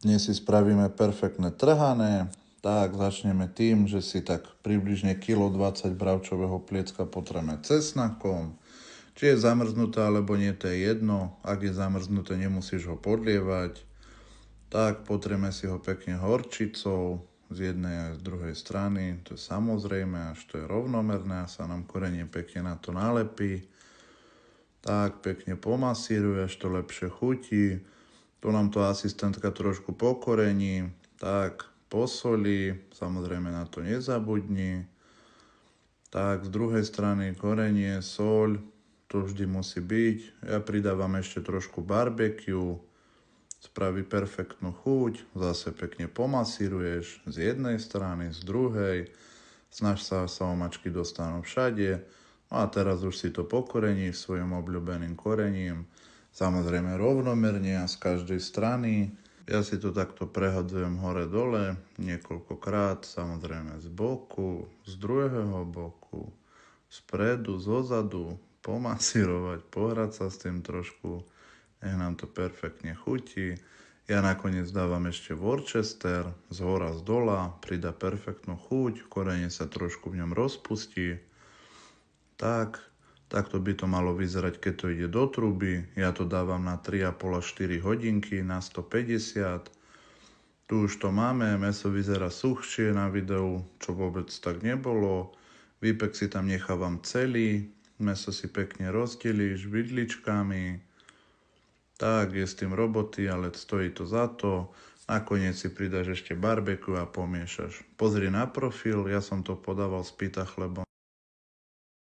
Dnes si spravíme perfektné trhané. Tak, začneme tým, že si tak približne 1,20 kg bravčového pliecka potreme cesnakom. Či je zamrznuté alebo nie, to je jedno. Ak je zamrznuté, nemusíš ho podlievať. Tak, potrieme si ho pekne horčicou z jednej aj z druhej strany. To je samozrejme, až to je rovnomerné a sa nám korenie pekne na to nalepí. Tak, pekne pomasíruj, až to lepšie chutí. Tu nám to asistentka trošku pokorení, tak posolí, samozrejme na to nezabudni. Tak z druhej strany korenie, soľ, to vždy musí byť. Ja pridávam ešte trošku barbecue, spraví perfektnú chuť, zase pekne pomasíruješ z jednej strany, z druhej. Snaž sa omačky dostanú všade. No a teraz už si to pokorení svojim obľúbeným korením. Samozrejme rovnomerne a z každej strany. Ja si to takto prehadzujem hore-dole niekoľkokrát, samozrejme z boku, z druhého boku, spredu, zozadu, pomasírovať, pohrať sa s tým trošku, nech nám to perfektne chutí. Ja nakoniec dávam ešte Worcester z hora z dola, pridá perfektnú chuť, korenie sa trošku v ňom rozpustí. Takto by to malo vyzerať, keď to ide do truby. Ja to dávam na 3,5 až 4 hodinky na 150. Tu už to máme, mäso vyzerá suchšie na videu, čo vôbec tak nebolo. Výpek si tam nechávam celý, mäso si pekne rozdelíš vidličkami. Tak, je s tým roboty, ale stojí to za to. Nakoniec si pridáš ešte barbecue a pomiešaš. Pozri na profil, ja som to podával s pita chlebom.